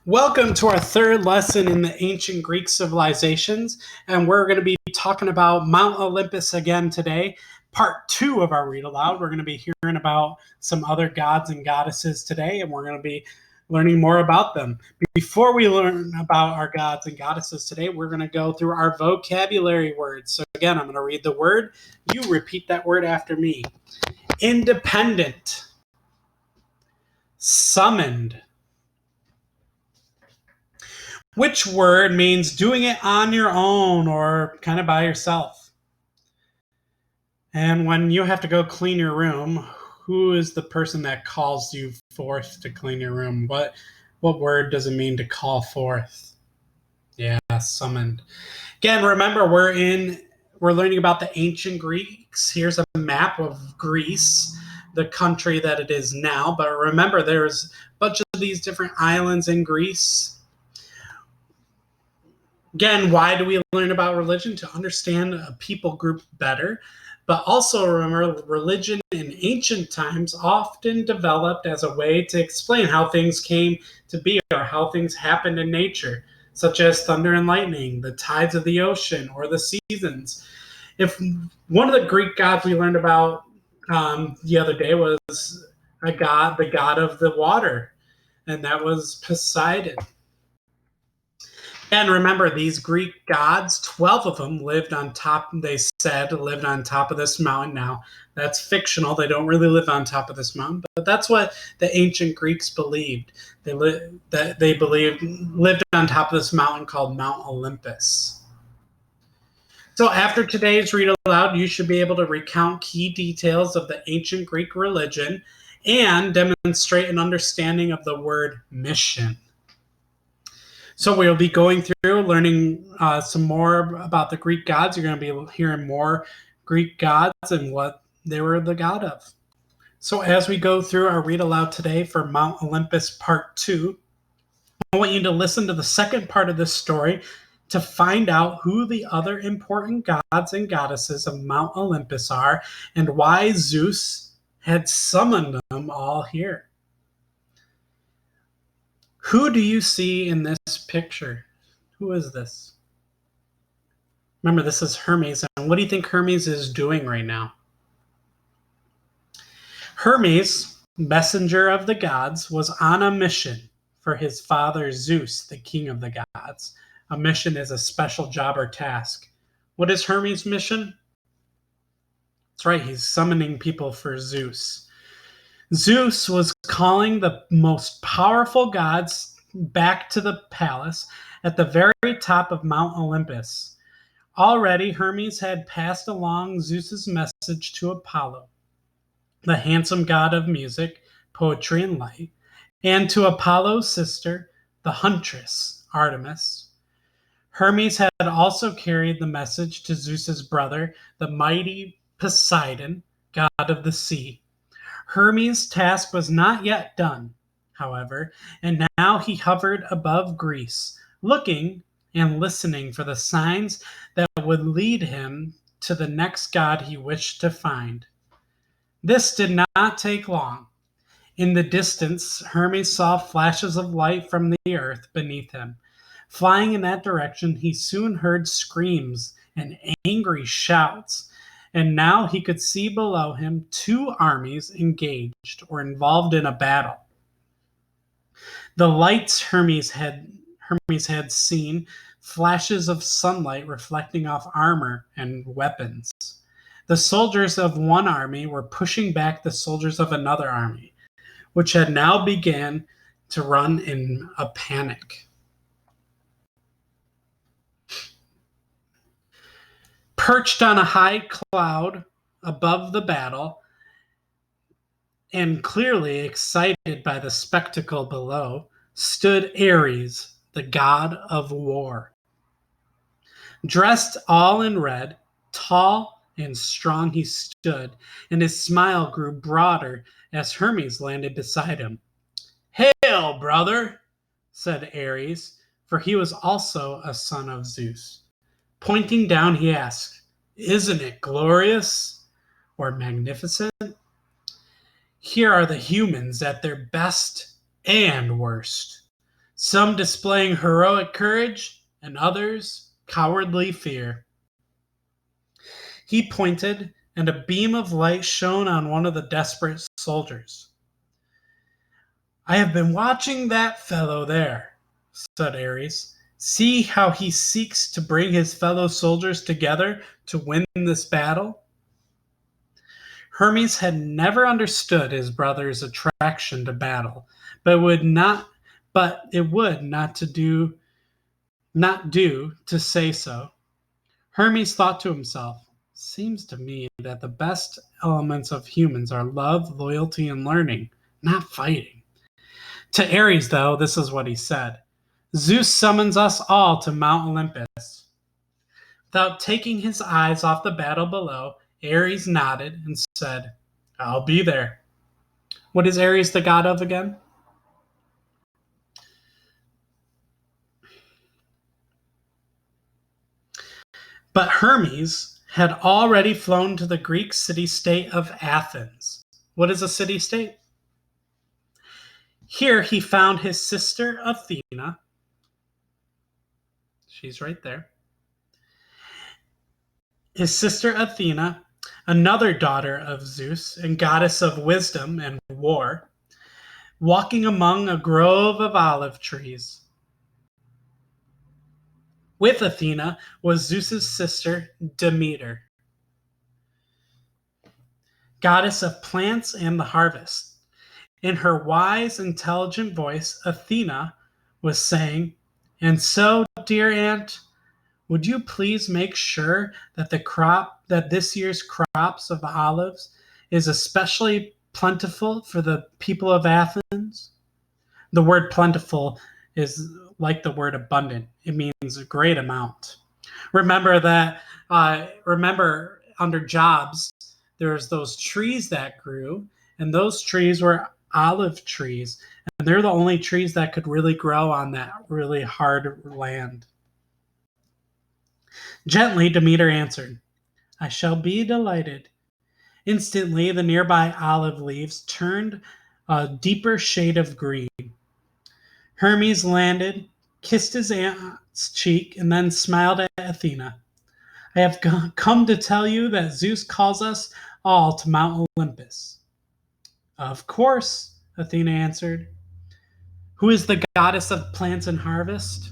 Welcome to our third lesson in the ancient Greek civilizations, and we're going to be talking about Mount Olympus again today. Part 2 of our read aloud. We're going to be hearing about some other gods and goddesses today, and we're going to be learning more about them. Before we learn about our gods and goddesses today, we're going to go through our vocabulary words. So again, I'm going to read the word. You repeat that word after me. Independent. Summoned. Which word means doing it on your own or kind of by yourself? And when you have to go clean your room, who is the person that calls you forth to clean your room? What word does it mean to call forth? Yeah, summoned. Again, remember we're learning about the ancient Greeks. Here's a map of Greece, the country that it is now. But remember, there's a bunch of these different islands in Greece. Again, why do we learn about religion? To understand a people group better. But also remember, religion in ancient times often developed as a way to explain how things came to be or how things happened in nature, such as thunder and lightning, the tides of the ocean, or the seasons. If one of the Greek gods we learned about the other day was the god of the water, and that was Poseidon. And remember, these Greek gods, 12 of them lived on top of this mountain. Now, that's fictional. They don't really live on top of this mountain, but that's what the ancient Greeks believed. They lived on top of this mountain called Mount Olympus. So after today's read aloud, you should be able to recount key details of the ancient Greek religion and demonstrate an understanding of the word mission. So we'll be going through learning some more about the Greek gods. You're going to be hearing more Greek gods and what they were the god of. So as we go through our read aloud today for Mount Olympus Part 2, I want you to listen to the second part of this story to find out who the other important gods and goddesses of Mount Olympus are and why Zeus had summoned them all here. Who do you see in this picture? Who is this? Remember, this is Hermes. And what do you think Hermes is doing right now? Hermes, messenger of the gods, was on a mission for his father Zeus, the king of the gods. A mission is a special job or task. What is Hermes' mission? That's right, he's summoning people for Zeus. Zeus was calling the most powerful gods back to the palace at the very top of Mount Olympus. Already, Hermes had passed along Zeus's message to Apollo, the handsome god of music, poetry, and light, and to Apollo's sister, the huntress, Artemis. Hermes had also carried the message to Zeus's brother, the mighty Poseidon, god of the sea. Hermes' task was not yet done, however, and now he hovered above Greece, looking and listening for the signs that would lead him to the next god he wished to find. This did not take long. In the distance, Hermes saw flashes of light from the earth beneath him. Flying in that direction, he soon heard screams and angry shouts. And now he could see below him two armies engaged or involved in a battle. The lights Hermes had seen, flashes of sunlight reflecting off armor and weapons. The soldiers of one army were pushing back the soldiers of another army, which had now began to run in a panic. Perched on a high cloud above the battle, and clearly excited by the spectacle below, stood Ares, the god of war. Dressed all in red, tall and strong he stood, and his smile grew broader as Hermes landed beside him. "Hail, brother," said Ares, for he was also a son of Zeus. Pointing down, he asked, "Isn't it glorious or magnificent? Here are the humans at their best and worst. some displaying heroic courage and others cowardly fear. He pointed, and a beam of light shone on one of the desperate soldiers. "I have been watching that fellow there," said Ares. "See how he seeks to bring his fellow soldiers together to win this battle." Hermes had never understood his brother's attraction to battle, but it would not do to say so. Hermes thought to himself, "Seems to me that the best elements of humans are love, loyalty, and learning, not fighting." To Ares, though, this is what he said: "Zeus summons us all to Mount Olympus." Without taking his eyes off the battle below, Ares nodded and said, "I'll be there." What is Ares the god of again? But Hermes had already flown to the Greek city-state of Athens. What is a city-state? Here he found his sister Athena. She's right there. His sister Athena, another daughter of Zeus and goddess of wisdom and war, walking among a grove of olive trees. With Athena was Zeus's sister Demeter, goddess of plants and the harvest. In her wise, intelligent voice, Athena was saying, "And so, dear aunt, would you please make sure that this year's crops of olives is especially plentiful for the people of Athens?" The word plentiful is like the word abundant. It means a great amount. Remember under jobs, there's those trees that grew, and those trees were olive trees, and they're the only trees that could really grow on that really hard land. Gently, Demeter answered, "I shall be delighted." Instantly, the nearby olive leaves turned a deeper shade of green. Hermes landed, kissed his aunt's cheek, and then smiled at Athena. "I have come to tell you that Zeus calls us all to Mount Olympus." "Of course," Athena answered. Who is the goddess of plants and harvest?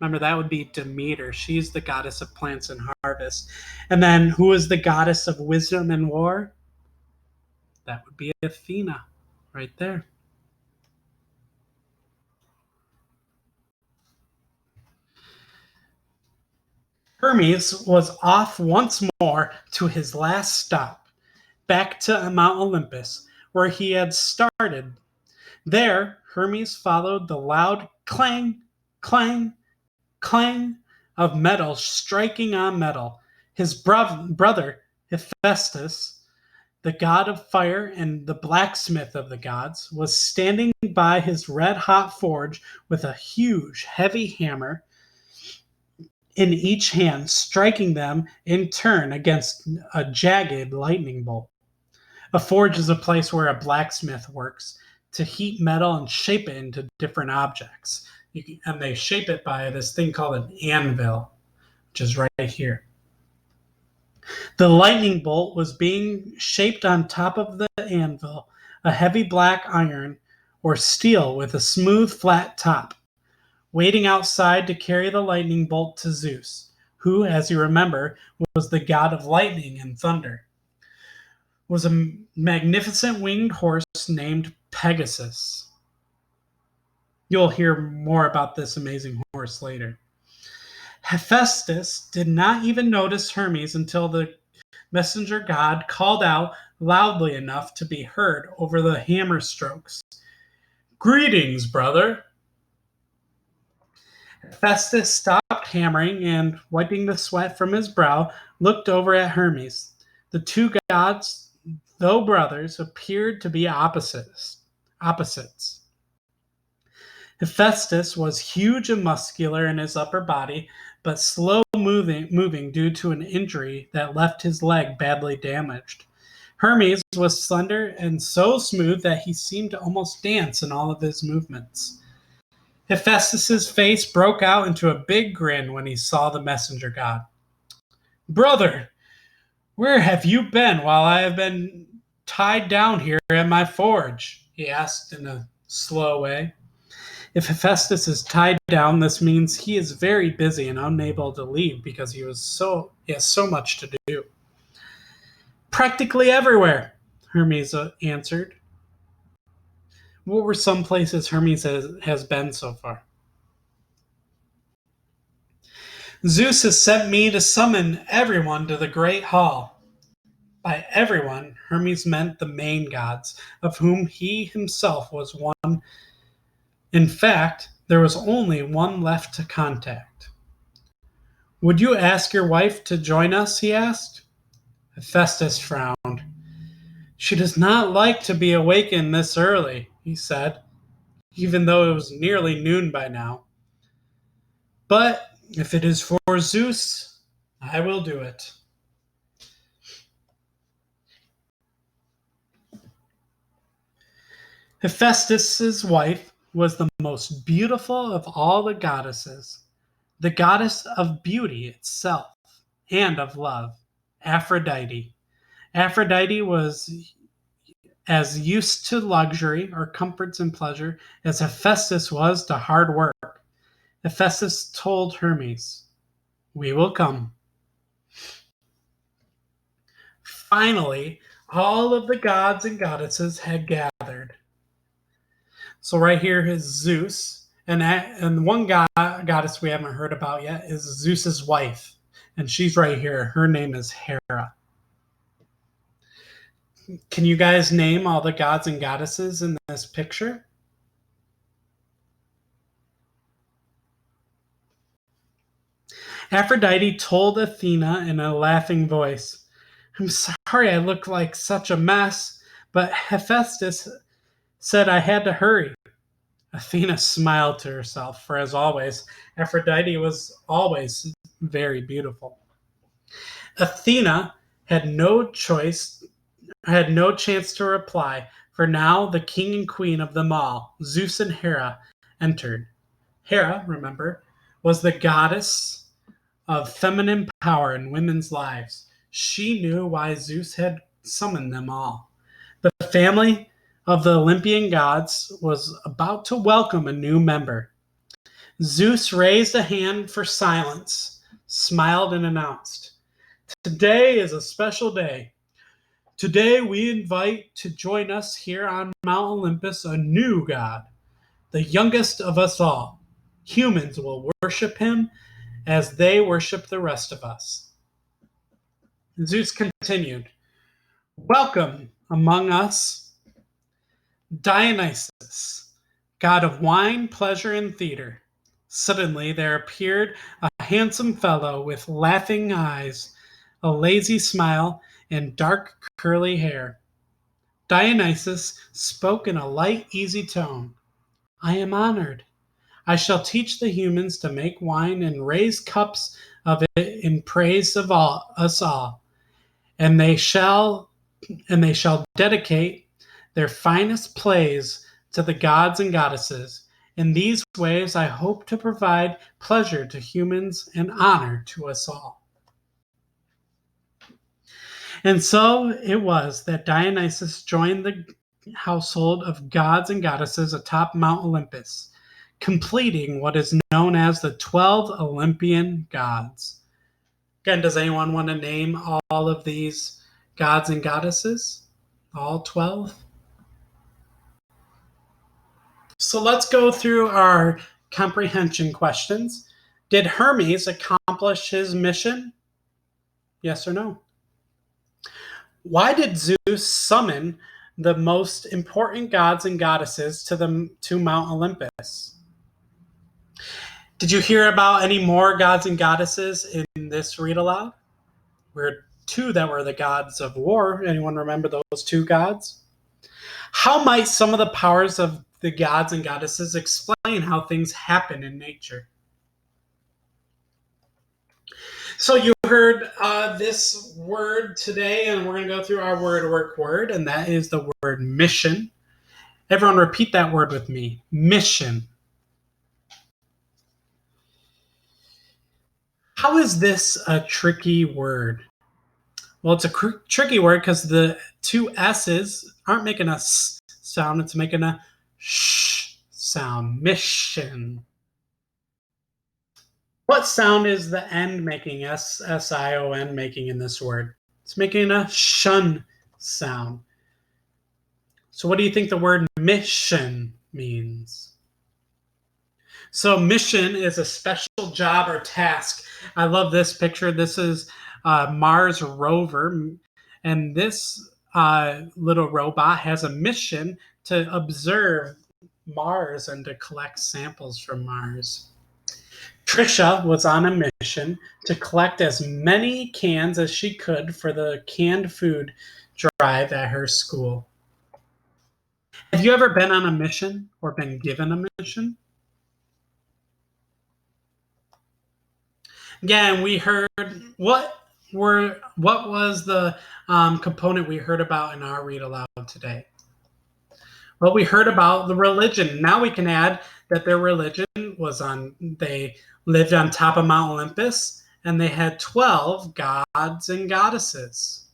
Remember, that would be Demeter. She's the goddess of plants and harvest. And then who is the goddess of wisdom and war? That would be Athena, right there. Hermes was off once more to his last stop, back to Mount Olympus, where he had started. There, Hermes followed the loud clang, clang, clang of metal striking on metal. His brother, Hephaestus, the god of fire and the blacksmith of the gods, was standing by his red-hot forge with a huge, heavy hammer in each hand, striking them in turn against a jagged lightning bolt. A forge is a place where a blacksmith works to heat metal and shape it into different objects. And they shape it by this thing called an anvil, which is right here. The lightning bolt was being shaped on top of the anvil, a heavy black iron or steel with a smooth, flat top, waiting outside to carry the lightning bolt to Zeus, who, as you remember, was the god of lightning and thunder. Was a magnificent winged horse named Pegasus. You'll hear more about this amazing horse later. Hephaestus did not even notice Hermes until the messenger god called out loudly enough to be heard over the hammer strokes. "Greetings, brother." Hephaestus stopped hammering and, wiping the sweat from his brow, looked over at Hermes. The two gods, though brothers, appeared to be opposites. Hephaestus was huge and muscular in his upper body, but slow moving due to an injury that left his leg badly damaged. Hermes was slender and so smooth that he seemed to almost dance in all of his movements. Hephaestus' face broke out into a big grin when he saw the messenger god. "Brother, where have you been while I have been tied down here at my forge?" he asked in a slow way. If Hephaestus is tied down, this means he is very busy and unable to leave because he has so much to do. "Practically everywhere," Hermes answered. What were some places Hermes has been so far? "Zeus has sent me to summon everyone to the great hall." By everyone, Hermes meant the main gods, of whom he himself was one. In fact, there was only one left to contact. "Would you ask your wife to join us?" he asked. Hephaestus frowned. "She does not like to be awakened this early," he said, even though it was nearly noon by now. "But if it is for Zeus, I will do it." Hephaestus' wife was the most beautiful of all the goddesses, the goddess of beauty itself and of love, Aphrodite. Aphrodite was as used to luxury or comforts and pleasure as Hephaestus was to hard work. Hephaestus told Hermes, "We will come." Finally, all of the gods and goddesses had gathered. So right here is Zeus, and one goddess we haven't heard about yet is Zeus's wife, and she's right here. Her name is Hera. Can you guys name all the gods and goddesses in this picture? Aphrodite told Athena in a laughing voice, "I'm sorry I look like such a mess, but Hephaestus said I had to hurry." Athena smiled to herself, for as always, Aphrodite was always very beautiful. Athena had no chance to reply, for now the king and queen of them all, Zeus and Hera, entered. Hera, remember, was the goddess of feminine power in women's lives. She knew why Zeus had summoned them all. The family of the Olympian gods was about to welcome a new member. Zeus raised a hand for silence, smiled, and announced, "Today is a special day. Today we invite to join us here on Mount Olympus a new god, the youngest of us all. Humans will worship him as they worship the rest of us." Zeus continued, "Welcome among us Dionysus, god of wine, pleasure, and theater." Suddenly there appeared a handsome fellow with laughing eyes, a lazy smile, and dark curly hair. Dionysus spoke in a light, easy tone. "I am honored. I shall teach the humans to make wine and raise cups of it in praise of us all, and they shall dedicate their finest plays to the gods and goddesses. In these ways, I hope to provide pleasure to humans and honor to us all." And so it was that Dionysus joined the household of gods and goddesses atop Mount Olympus, completing what is known as the 12 Olympian gods. Again, does anyone want to name all of these gods and goddesses? All 12? So let's go through our comprehension questions. Did Hermes accomplish his mission? Yes or no? Why did Zeus summon the most important gods and goddesses to Mount Olympus? Did you hear about any more gods and goddesses in this read aloud? We're two that were the gods of war. Anyone remember those two gods? How might some of the powers of the gods and goddesses explain how things happen in nature? So you heard this word today, and we're going to go through our word work word, and that is the word mission. Everyone repeat that word with me. Mission. How is this a tricky word? Well, it's a tricky word because the two S's aren't making a S sound, it's making a sh sound. Mission. What sound is the end making, S-S-I-O-N, making in this word? It's making a shun sound. So what do you think the word mission means? So mission is a special job or task. I love this picture. This is Mars rover, and this little robot has a mission to observe Mars and to collect samples from Mars. Trisha was on a mission to collect as many cans as she could for the canned food drive at her school. Have you ever been on a mission or been given a mission? Again, we heard what was the component we heard about in our read aloud today? Well, we heard about the religion. Now we can add that their religion was they lived on top of Mount Olympus, and they had 12 gods and goddesses.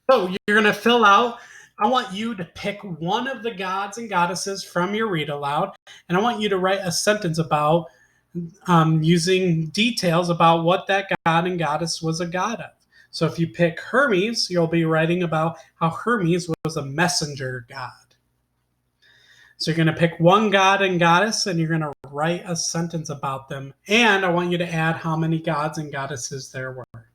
So you're going to fill out, I want you to pick one of the gods and goddesses from your read aloud, and I want you to write a sentence about using details about what that god and goddess was a god of. So if you pick Hermes, you'll be writing about how Hermes was a messenger god. So you're going to pick one god and goddess, and you're going to write a sentence about them. And I want you to add how many gods and goddesses there were.